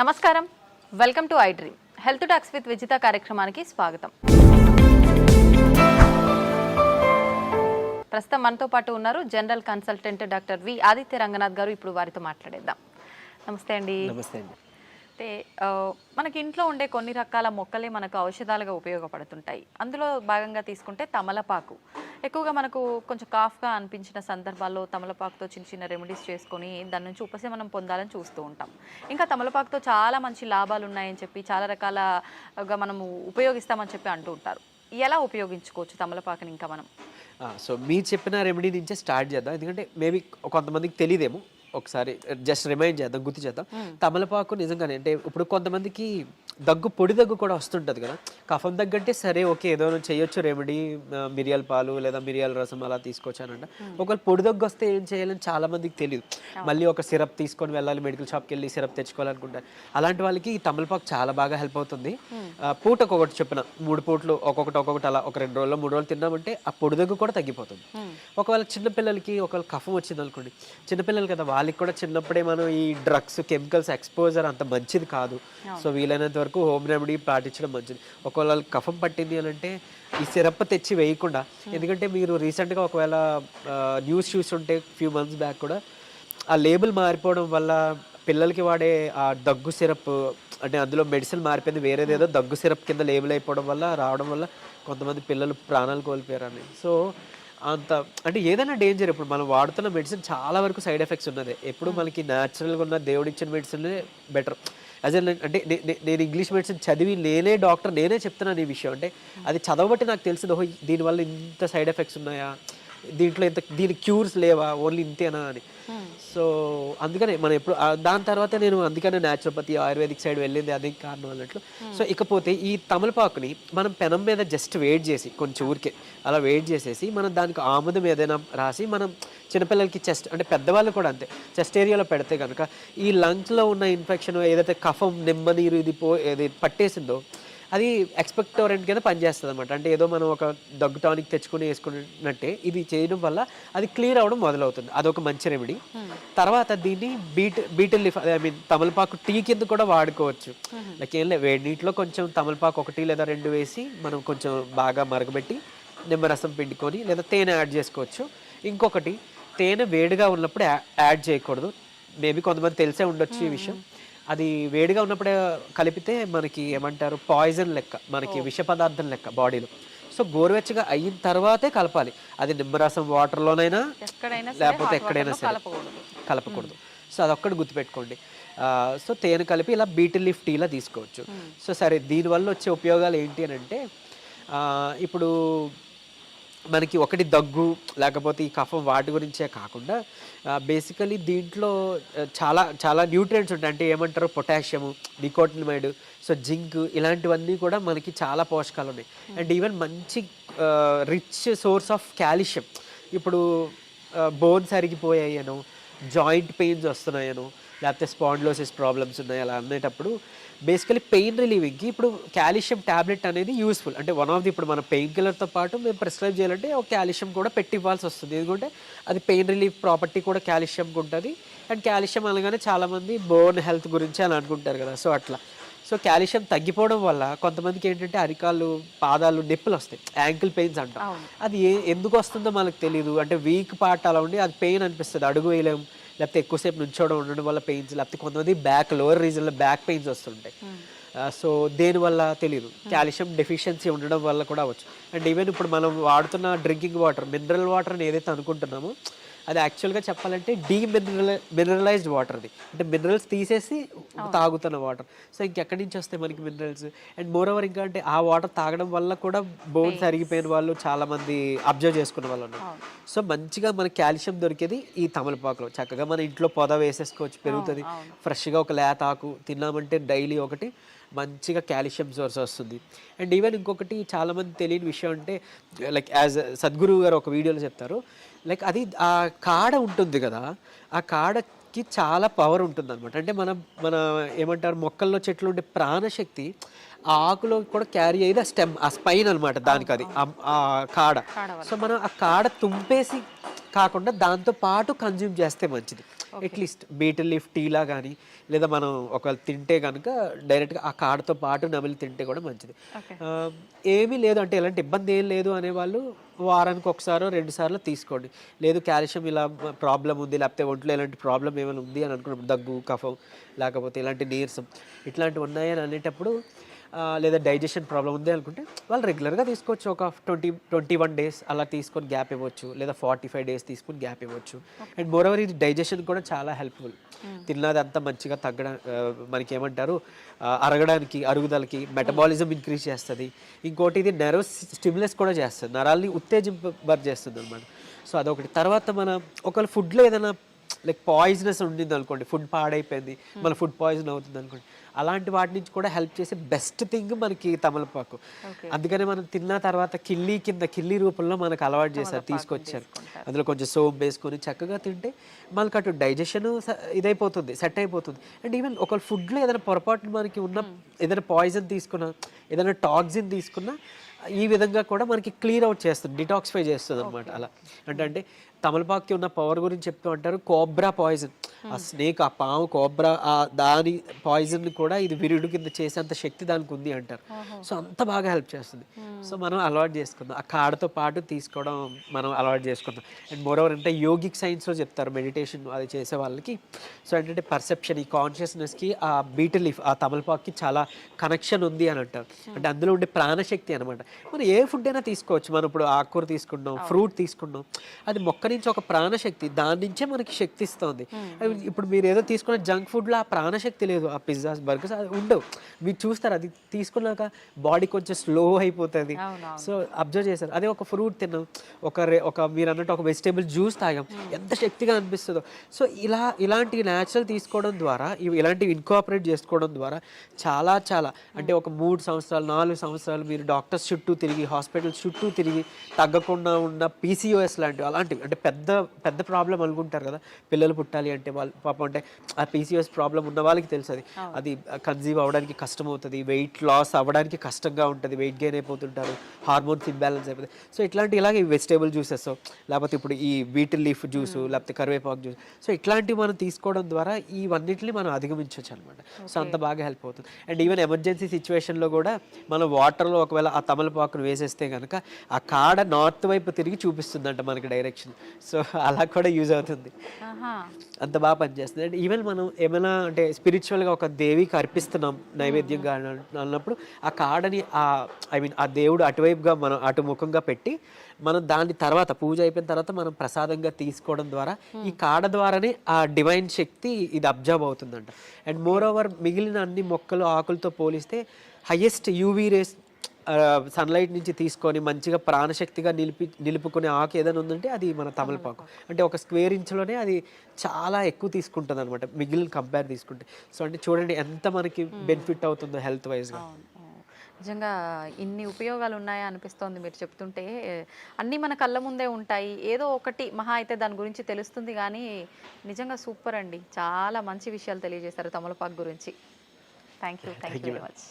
నమస్కారం, welcome to I dream health talks with Vijitha కార్యక్రమానికి స్వాగతం. ప్రస్తుతం మనతో పాటు ఉన్నారు general consultant doctor V Aditya Ranganath గారు. ఇప్పుడు వారితో మాట్లాడేద్దాం. నమస్తే అండి. నమస్తే అండి. అంటే మనకి ఇంట్లో ఉండే కొన్ని రకాల మొక్కలే మనకు ఔషధాలుగా ఉపయోగపడుతుంటాయి. అందులో భాగంగా తీసుకుంటే తమలపాకు ఎక్కువగా మనకు కొంచెం కాఫ్గా అనిపించిన సందర్భాల్లో తమలపాకుతో చిన్న చిన్న రెమెడీస్ చేసుకొని దాని నుంచి ఉపశమనం పొందాలని చూస్తూ ఉంటాం. ఇంకా తమలపాకుతో చాలా మంచి లాభాలు ఉన్నాయని చెప్పి చాలా రకాలగా మనము ఉపయోగిస్తామని చెప్పి అంటూ ఉంటారు. ఎలా ఉపయోగించుకోవచ్చు తమలపాకుని ఇంకా మనం? సో మీరు చెప్పిన రెమెడీ నుంచే స్టార్ట్ చేద్దాం. ఎందుకంటే మేబీ కొంతమందికి తెలియదేమో, ఒకసారి జస్ట్ రిమైండ్ చేద్దాం, గుర్తు చేద్దాం. తమలపాకు నిజంగానే అంటే ఇప్పుడు కొంతమందికి పొడి దగ్గు కూడా వస్తుంటుంది కదా. కఫం దగ్గంటే సరే ఓకే ఏదో చేయొచ్చు రెమెడీ, మిరియాల పాలు లేదా మిరియాల రసం అలా తీసుకోవచ్చానంట. ఒకవేళ పొడి దగ్గు వస్తే ఏం చేయాలని చాలా మందికి తెలియదు. మళ్ళీ ఒక సిరప్ తీసుకొని వెళ్ళాలి, మెడికల్ షాప్కి వెళ్ళి సిరప్ తెచ్చుకోవాలనుకుంటారు. అలాంటి వాళ్ళకి ఈ తమలపాకు చాలా బాగా హెల్ప్ అవుతుంది. పూటకు ఒకటి చెప్పిన 3 పూటలు ఒక్కొక్కటి అలా ఒక 2 రోజులు 3 రోజులు తిన్నామంటే ఆ పొడి దగ్గు కూడా తగ్గిపోతుంది. ఒకవేళ చిన్నపిల్లలకి ఒకవేళ కఫం వచ్చింది అనుకోండి, చిన్నపిల్లలు కదా, వాళ్ళకి కూడా చిన్నప్పుడే మనం ఈ డ్రగ్స్ కెమికల్స్ ఎక్స్పోజర్ అంత మంచిది కాదు. సో వీలైనంత వరకు హోమ్ రెమెడీ పాటించడం మంచిది. ఒకవేళ కఫం పట్టింది అని అంటే ఈ సిరప్ తెచ్చి వేయకుండా, ఎందుకంటే మీరు రీసెంట్గా ఒకవేళ న్యూస్ చూస్తుంటే ఫ్యూ మంత్స్ బ్యాక్ కూడా ఆ లేబుల్ మారిపోవడం వల్ల పిల్లలకి వాడే ఆ దగ్గు సిరప్ అంటే అందులో మెడిసిన్ మారిపోయింది, వేరేదేదో దగ్గు సిరప్ కింద లేబుల్ అయిపోవడం వల్ల రావడం వల్ల కొంతమంది పిల్లలు ప్రాణాలు కోల్పోయారని. సో అంత అంటే ఏదైనా డేంజర్. ఇప్పుడు మనం వాడుతున్న మెడిసిన్ చాలా వరకు సైడ్ ఎఫెక్ట్స్ ఉన్నది. ఎప్పుడు మనకి న్యాచురల్గా ఉన్న దేవుడిచ్చిన మెడిసిన్ బెటర్. యాజ్ అంటే నేను ఇంగ్లీష్ మెడిసిన్ చదివి నేనే డాక్టర్, నేనే చెప్తున్నాను ఈ విషయం. అంటే అది చదవబట్టి నాకు తెలిసింది, ఓహో దీనివల్ల ఇంత సైడ్ ఎఫెక్ట్స్ ఉన్నాయా, దీంట్లో దీనికి క్యూర్స్ లేవా, ఓన్లీ ఇంతేనా అని. సో అందుకనే మనం ఎప్పుడు దాని తర్వాత నేను అందుకనే న్యాచురోపతి ఆయుర్వేదిక్ సైడ్ వెళ్ళింది అది కారణం అన్నట్లు. సో ఇకపోతే ఈ తమలపాకుని మనం పెనం మీద జస్ట్ వేడి చేసి కొంచెం ఊరికే అలా వేడి చేసేసి మనం దానికి ఆముదం ఏదైనా రాసి మనం చిన్నపిల్లలకి చెస్ట్ అంటే పెద్దవాళ్ళు కూడా అంతే చెస్ట్ ఏరియాలో పెడితే కనుక ఈ లంగ్స్లో ఉన్న ఇన్ఫెక్షన్ ఏదైతే కఫం నిమ్మ నీరు ఇది పట్టేసిందో అది ఎక్స్పెక్టోరెంట్ కింద పనిచేస్తుంది అనమాట. అంటే ఏదో మనం ఒక దగ్గు టానిక్ తెచ్చుకుని వేసుకున్నట్టే ఇది చేయడం వల్ల అది క్లియర్ అవ్వడం మొదలవుతుంది. అదొక మంచి రెమెడీ. తర్వాత దీన్ని బీటిల్ లీఫ్ తమలపాకు టీ కింద కూడా వాడుకోవచ్చు. లైక్ ఏం లేదు, వేడి నీటిలో కొంచెం తమలపాకు 1 లేదా 2 వేసి మనం కొంచెం బాగా మరగబెట్టి నిమ్మరసం పిండుకొని లేదా తేనె యాడ్ చేసుకోవచ్చు. ఇంకొకటి, తేనె వేడిగా ఉన్నప్పుడు యాడ్ చేయకూడదు. మేబీ కొంతమంది తెలిసే ఉండొచ్చు ఈ విషయం. అది వేడిగా ఉన్నప్పుడే కలిపితే మనకి ఏమంటారు పాయిజన్ లెక్క, మనకి విష పదార్థం లెక్క బాడీలో. సో గోరువెచ్చగా అయిన తర్వాతే కలపాలి. అది నిమ్మరసం వాటర్లోనైనా లేకపోతే ఎక్కడైనా సరే కలపకూడదు. సో అదొక్కటి గుర్తుపెట్టుకోండి. సో తేనె కలిపి ఇలా బీటిల్ లీఫ్ టీలా తీసుకోవచ్చు. సో సరే, దీనివల్ల వచ్చే ఉపయోగాలు ఏంటి అని అంటే ఇప్పుడు మనకి ఒకటి దగ్గు లేకపోతే ఈ కఫం వాటి గురించే కాకుండా బేసికలీ దీంట్లో చాలా చాలా న్యూట్రియంట్స్ ఉంటాయి. అంటే ఏమంటారు, పొటాషియము, నికోటినమైడ్, సో జింక్, ఇలాంటివన్నీ కూడా మనకి చాలా పోషకాలు ఉన్నాయి. అండ్ ఈవెన్ మంచి రిచ్ సోర్స్ ఆఫ్ కాల్షియం. ఇప్పుడు బోన్స్ అరిగిపోయాయనో, జాయింట్ పెయిన్స్ వస్తున్నాయనో, లేకపోతే స్పాండిలోసిస్ ప్రాబ్లమ్స్ ఉన్నాయి అలా అనేటప్పుడు బేసికలీ పెయిన్ రిలీవింగ్కి ఇప్పుడు కాల్షియం ట్యాబ్లెట్ అనేది యూస్ఫుల్. అంటే వన్ ఆఫ్ ది, ఇప్పుడు మన పెయిన్ కిల్లర్తో పాటు మేము ప్రిస్క్రైబ్ చేయాలంటే ఒక కాల్షియం కూడా పెట్టి ఇవ్వాల్సి వస్తుంది. ఎందుకంటే అది పెయిన్ రిలీఫ్ ప్రాపర్టీ కూడా కాల్షియంకి ఉంటుంది. అండ్ కాల్షియం అనగానే చాలామంది బోన్ హెల్త్ గురించి అని అనుకుంటారు కదా. సో అట్లా సో కాల్షియం తగ్గిపోవడం వల్ల కొంతమందికి ఏంటంటే అరికాళ్ళు, పాదాలు నొప్పులు వస్తాయి, యాంకిల్ పెయిన్స్ అంటాం. అది ఎందుకు వస్తుందో మనకు తెలియదు. అంటే వీక్ పార్ట్ అలా ఉండి అది పెయిన్ అనిపిస్తుంది, అడుగు వేయలేం, లేకపోతే ఎక్కువసేపు నుంచోవడం ఉండడం వల్ల పెయిన్స్, లేకపోతే కొంతమంది బ్యాక్ లోవర్ రీజన్లో బ్యాక్ పెయిన్స్ వస్తుంటాయి. సో దేనివల్ల తెలియదు, కాల్షియం డెఫిషియన్సీ ఉండడం వల్ల కూడా అవ్వచ్చు. అండ్ ఈవెన్ ఇప్పుడు మనం వాడుతున్న డ్రింకింగ్ వాటర్, మినరల్ వాటర్ అని ఏదైతే అనుకుంటున్నామో అది యాక్చువల్గా చెప్పాలంటే మినరలైజ్డ్ వాటర్. అది అంటే మినరల్స్ తీసేసి తాగుతున్న వాటర్. సో ఇంకెక్కడి నుంచి వస్తాయి మనకి మినరల్స్? అండ్ మోర్ ఓవర్ ఇంకా అంటే ఆ వాటర్ తాగడం వల్ల కూడా బోన్స్ అరిగిపోయిన వాళ్ళు చాలామంది అబ్జర్వ్ చేసుకున్న వాళ్ళు ఉన్నారు. సో మంచిగా మనకి కాల్షియం దొరికేది ఈ తమలపాకులో. చక్కగా మన ఇంట్లో పొద వేసేసుకోవచ్చు, పెరుగుతుంది. ఫ్రెష్గా ఒక లేత ఆకు తిన్నామంటే డైలీ ఒకటి మంచిగా కాల్షియం సోర్స్ వస్తుంది. అండ్ ఈవెన్ ఇంకొకటి చాలామంది తెలియని విషయం అంటే, లైక్ యాజ్ సద్గురు గారు ఒక వీడియోలో చెప్తారు, లైక్ అది ఆ కాడ ఉంటుంది కదా, ఆ కాడకి చాలా పవర్ ఉంటుంది అనమాట. అంటే మన ఏమంటారు మొక్కల్లో చెట్లు ఉండే ప్రాణశక్తి ఆ ఆకులో కూడా క్యారీ అయ్యేది ఆ స్టెమ్, ఆ స్పైన్ అనమాట దానికి, అది ఆ కాడ. సో మనం ఆ కాడ తుంపేసి కాకుండా దాంతో పాటు కన్జ్యూమ్ చేస్తే మంచిది. అట్లీస్ట్ బీటిల్ లీఫ్ టీలా కానీ, లేదా మనం ఒకవేళ తింటే కనుక డైరెక్ట్గా ఆ కాడతో పాటు నమిలి తింటే కూడా మంచిది. ఆ, ఏమీ లేదు అంటే ఎలాంటి ఇబ్బంది ఏం లేదు అనేవాళ్ళు వారానికి ఒకసారో 2 సార్లు తీసుకోండి. లేదు కాల్షియం ఇలా ప్రాబ్లం ఉంది, లేకపోతే ఒంట్లో ఎలాంటి ప్రాబ్లం ఏమైనా ఉంది అని అనుకున్నప్పుడు, దగ్గు, కఫం, లేకపోతే ఇలాంటి నీరసం ఇట్లాంటివి ఉన్నాయని అనేటప్పుడు, లేదా డైజెషన్ ప్రాబ్లం ఉంది అనుకుంటే వాళ్ళు రెగ్యులర్గా తీసుకోవచ్చు. ఒక 21 డేస్ అలా తీసుకొని గ్యాప్ ఇవ్వచ్చు, లేదా 45 డేస్ తీసుకొని గ్యాప్ ఇవ్వచ్చు. అండ్ మోరోవర్ ఇది డైజెషన్ కూడా చాలా హెల్ప్ఫుల్. తిన్నదంతా మంచిగా మనకి ఏమంటారు, అరగడానికి, అరుగుదలకి, మెటబాలిజం ఇంక్రీజ్ చేస్తుంది. ఇంకోటి ఇది నెర్వ్ స్టిమ్యులస్ కూడా చేస్తుంది, నరాల్ని ఉత్తేజింపబరిచేస్తుంది అనమాట. సో అదొకటి. తర్వాత మన ఒకవేళ ఫుడ్లో ఏదైనా లైక్ పాయిజనస్ ఉండింది అనుకోండి, ఫుడ్ పాడైపోయింది, మన ఫుడ్ పాయిజన్ అవుతుంది అనుకోండి, అలాంటి వాటి నుంచి కూడా హెల్ప్ చేసే బెస్ట్ థింగ్ మనకి తమలపాకు. అందుకనే మనం తిన్న తర్వాత కిల్లి రూపంలో మనకు అలవాటు చేశారు, తీసుకొచ్చారు. అందులో కొంచెం సోప్ వేసుకొని చక్కగా తింటే మనకు అటు డైజెషన్ ఇదైపోతుంది, సెట్ అయిపోతుంది. అండ్ ఈవెన్ ఒక ఫుడ్లో ఏదైనా పొరపాటు మనకి ఉన్న, ఏదైనా పాయిజన్ తీసుకున్నా, ఏదైనా టాక్సిన్ తీసుకున్నా, ఈ విధంగా కూడా మనకి క్లియర్ అవుట్ చేస్తుంది, డిటాక్సిఫై చేస్తుంది అనమాట. అలా అంటే తమలపాకుకి ఉన్న పవర్ గురించి చెప్తూ అంటారు, కోబ్రా పాయిజన్, ఆ స్నేక్, ఆ పాము కోబ్రా, దాని పాయిజన్ కూడా ఇది విరుడు కింద చేసేంత శక్తి దానికి ఉంది అంటారు. సో అంత బాగా హెల్ప్ చేస్తుంది. సో మనం అలవాటు చేసుకుందాం, ఆ కాడతో పాటు తీసుకోవడం మనం అలవాటు చేసుకుందాం. అండ్ మోరోవర్ అంటే యోగిక్ సైన్స్లో చెప్తారు, మెడిటేషన్ అది చేసే వాళ్ళకి. సో ఏంటంటే పర్సెప్షన్, ఈ కాన్షియస్నెస్కి ఆ బీటిల్ లీఫ్, ఆ తమలపాకుకి చాలా కనెక్షన్ ఉంది అని అంటారు. అంటే అందులో ఉండే ప్రాణశక్తి అనమాట. మనం ఏ ఫుడ్ అయినా తీసుకోవచ్చు. మనం ఇప్పుడు ఆకుకూర తీసుకుంటాం, ఫ్రూట్ తీసుకుంటాం, అది మొక్క నుంచి ఒక ప్రాణశక్తి, దాని నుంచే మనకి శక్తి ఇస్తుంది. ఇప్పుడు మీరు ఏదో తీసుకున్న జంక్ ఫుడ్లో ఆ ప్రాణశక్తి లేదు, ఆ పిజ్జాస్, బర్గర్స్ అది ఉండవు. మీరు చూస్తారు, అది తీసుకున్నాక బాడీ కొంచెం స్లో అయిపోతుంది. సో అబ్జర్వ్ చేశారు. అదే ఒక ఫ్రూట్ తిన్నాం, ఒక మీరు అన్నట్టు ఒక వెజిటేబుల్ జ్యూస్ తాగాం, ఎంత శక్తిగా అనిపిస్తుందో. సో ఇలాంటి న్యాచురల్ తీసుకోవడం ద్వారా, ఇలాంటివి ఇన్కాపరేట్ చేసుకోవడం ద్వారా చాలా అంటే ఒక 3 సంవత్సరాలు 4 సంవత్సరాలు మీరు డాక్టర్స్ చుట్టూ తిరిగి, హాస్పిటల్స్ చుట్టూ తిరిగి తగ్గకుండా ఉన్న PCOS లాంటివి, అలాంటివి అంటే పెద్ద ప్రాబ్లం అనుకుంటారు కదా, పిల్లలు పుట్టాలి అంటే వాళ్ళు పాపం, అంటే ఆ PCOS ప్రాబ్లం ఉన్న వాళ్ళకి తెలుసు, అది కన్సీవ్ అవ్వడానికి కష్టం అవుతుంది, వెయిట్ లాస్ అవ్వడానికి కష్టంగా ఉంటుంది, వెయిట్ గెయిన్ అయిపోతుంటారు, హార్మోన్స్ ఇంబ్యాలెన్స్ అయిపోతుంది. సో ఇలాగే వెజిటేబుల్ జ్యూసెస్, లేకపోతే ఇప్పుడు ఈ బీటిల్ లీఫ్ జ్యూసు, లేకపోతే కరివేపాకు జ్యూస్, సో ఇట్లాంటివి మనం తీసుకోవడం ద్వారా ఇవన్నిటిని మనం అధిగమించవచ్చు అనమాట. సో అంత బాగా హెల్ప్ అవుతుంది. అండ్ ఈవెన్ ఎమర్జెన్సీ సిచ్యువేషన్లో కూడా మనం వాటర్లో ఒకవేళ ఆ తమలపాకును వేసేస్తే కనుక ఆ కాడ నార్త్ వైపు తిరిగి చూపిస్తుందంట మనకి డైరెక్షన్. సో అలా కూడా యూజ్ అవుతుంది, అంత బాగా పనిచేస్తుంది. అండ్ ఈవెన్ మనం ఏమైనా అంటే స్పిరిచువల్గా ఒక దేవికి అర్పిస్తున్నాం నైవేద్యంగా అన్నప్పుడు, ఆ కాడని ఆ దేవుడు అటువైపుగా మనం అటుముఖంగా పెట్టి, మనం దాని తర్వాత పూజ అయిపోయిన తర్వాత మనం ప్రసాదంగా తీసుకోవడం ద్వారా ఈ కాడ ద్వారానే ఆ డివైన్ శక్తి ఇది అబ్జర్వ్ అవుతుందంట. అండ్ మోర్ ఓవర్ మిగిలిన అన్ని మొక్కలు, ఆకులతో పోలిస్తే హైయెస్ట్ యూవీ రేస్ సన్లైట్ నుంచి తీసుకొని మంచిగా ప్రాణశక్తిగా నిలుపుకునే ఆకు ఏదైనా ఉందంటే అది మన తమలపాకు. అంటే ఒక స్క్వేర్ ఇంచ్లోనే అది చాలా ఎక్కువ తీసుకుంటుంది అనమాట మిగిలిన కంపేర్ తీసుకుంటే. సో అంటే చూడండి ఎంత మనకి బెనిఫిట్ అవుతుందో హెల్త్ వైజ్గా. నిజంగా ఇన్ని ఉపయోగాలు ఉన్నాయా అనిపిస్తోంది మీరు చెప్తుంటే. అన్నీ మన కళ్ళ ముందే ఉంటాయి, ఏదో ఒకటి మహా అయితే దాని గురించి తెలుస్తుంది, కానీ నిజంగా సూపర్ అండి. చాలా మంచి విషయాలు తెలియజేశారు తమలపాకు గురించి. Thank you very much.